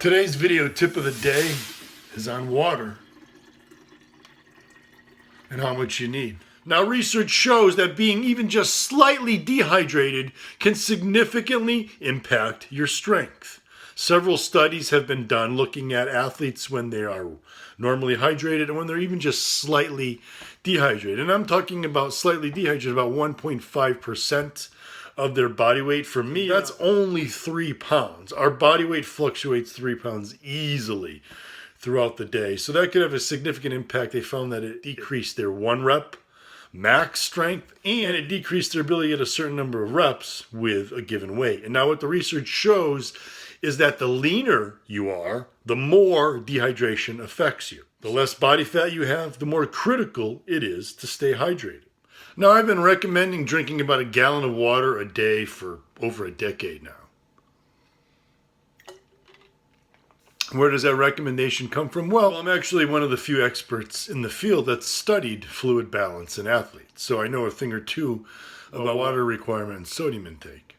Today's video tip of the day is on water and how much you need. Now, research shows that being even just slightly dehydrated can significantly impact your strength. Several studies have been done looking at athletes when they are normally hydrated and when they're even just slightly dehydrated. And I'm talking about slightly dehydrated, about 1.5% of their body weight. For me, that's only 3 pounds. Our body weight fluctuates 3 pounds easily throughout the day. So that could have a significant impact. They found that it decreased their 1 rep max strength, and it decreased their ability to get a certain number of reps with a given weight. And now what the research shows is that the leaner you are, the more dehydration affects you. The less body fat you have, the more critical it is to stay hydrated. Now, I've been recommending drinking about a gallon of water a day for over a decade now. Where does that recommendation come from? Well, I'm actually one of the few experts in the field that studied fluid balance in athletes, so I know a thing or two about water requirement and sodium intake.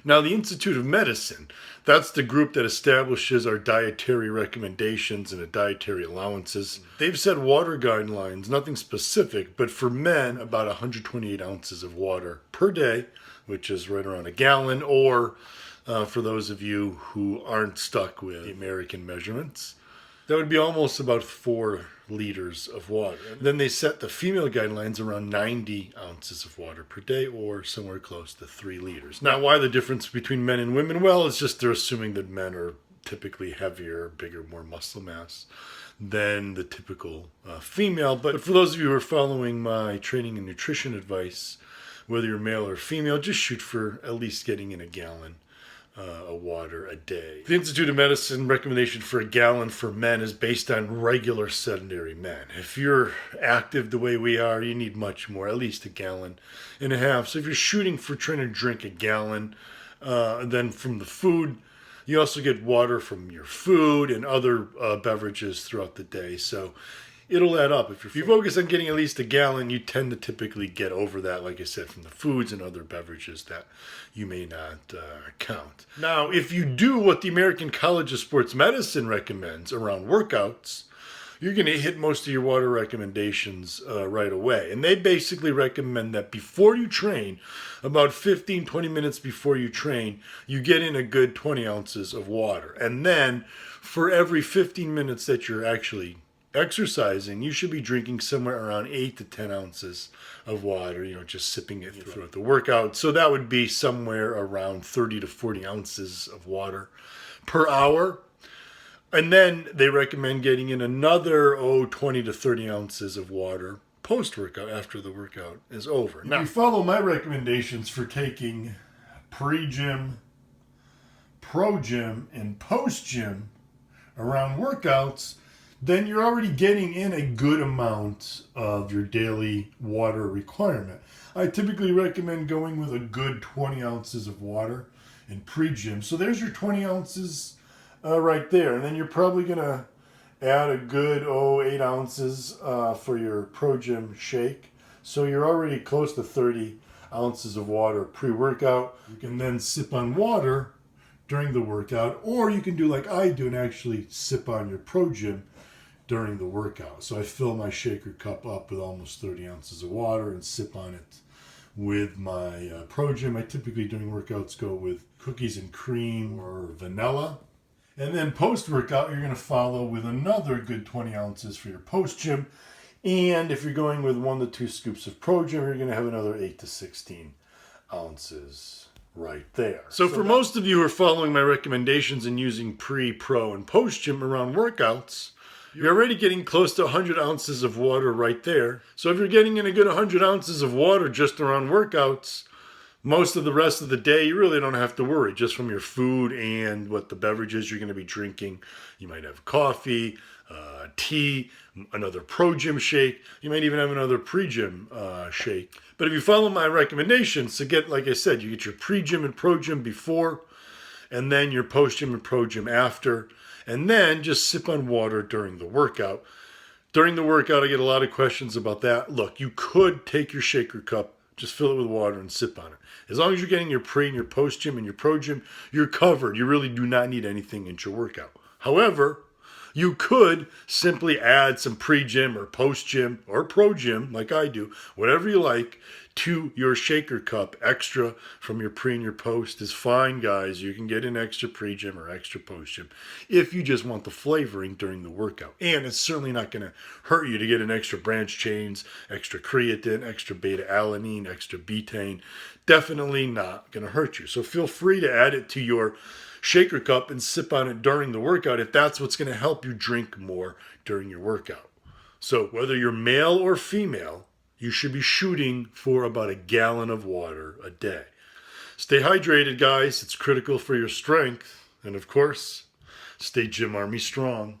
Now, the Institute of Medicine, that's the group that establishes our dietary recommendations and dietary allowances. They've set water guidelines, nothing specific, but for men, about 128 ounces of water per day, which is right around a gallon, or for those of you who aren't stuck with the American measurements, that would be almost about 4 liters of water. And then they set the female guidelines around 90 ounces of water per day, or somewhere close to 3 liters. Now, why the difference between men and women? Well, it's just they're assuming that men are typically heavier, bigger, more muscle mass than the typical female. But for those of you who are following my training and nutrition advice, whether you're male or female, just shoot for at least getting in a gallon of water a day. The Institute of Medicine recommendation for a gallon for men is based on regular sedentary men. If you're active the way we are, you need much more, at least a gallon and a half. So if you're shooting for trying to drink a gallon, then from the food, you also get water from your food and other beverages throughout the day. So it'll add up. If you focus on getting at least a gallon, you tend to typically get over that, like I said, from the foods and other beverages that you may not count. Now, if you do what the American College of Sports Medicine recommends around workouts, you're going to hit most of your water recommendations right away. And they basically recommend that before you train, about 15-20 minutes before you train, you get in a good 20 ounces of water. And then for every 15 minutes that you're actually exercising, you should be drinking somewhere around 8 to 10 ounces of water, just sipping it throughout the workout. So that would be somewhere around 30 to 40 ounces of water per hour. And then they recommend getting in another 20 to 30 ounces of water post-workout after the workout is over. Now, if you follow my recommendations for taking pre-gym, pro-gym, and post-gym around workouts, then you're already getting in a good amount of your daily water requirement. I typically recommend going with a good 20 ounces of water in pre-gym. So there's your 20 ounces right there. And then you're probably going to add a good 8 ounces for your pro-gym shake. So you're already close to 30 ounces of water pre-workout. You can then sip on water during the workout, or you can do like I do and actually sip on your pro-gym during the workout. So I fill my shaker cup up with almost 30 ounces of water and sip on it with my pro-gym. I typically during workouts go with cookies and cream or vanilla. And then post-workout, you're going to follow with another good 20 ounces for your post-gym. And if you're going with 1 to 2 scoops of pro-gym, you're going to have another 8 to 16 ounces right there. So for most of you who are following my recommendations and using pre, pro, and post-gym around workouts, you're already getting close to 100 ounces of water right there. So if you're getting in a good 100 ounces of water just around workouts, most of the rest of the day, you really don't have to worry. Just from your food and what the beverages you're going to be drinking. You might have coffee, tea, another pro-gym shake. You might even have another pre-gym shake. But if you follow my recommendations, to get, like I said, you get your pre-gym and pro-gym before, and then your post-gym and pro-gym after. And then just sip on water during the workout. During the workout, I get a lot of questions about that. Look, you could take your shaker cup, just fill it with water and sip on it. As long as you're getting your pre and your post gym and your pro gym, you're covered. You really do not need anything in your workout. However, you could simply add some pre-gym or post-gym or pro-gym, like I do, whatever you like, to your shaker cup. Extra from your pre and your post is fine, guys. You can get an extra pre-gym or extra post-gym if you just want the flavoring during the workout. And it's certainly not going to hurt you to get an extra branch chains, extra creatine, extra beta-alanine, extra betaine. Definitely not going to hurt you. So feel free to add it to your shaker cup and sip on it during the workout if that's what's going to help you drink more during your workout. So whether you're male or female, you should be shooting for about a gallon of water a day. Stay hydrated, guys. It's critical for your strength. And of course, stay Gym Army strong.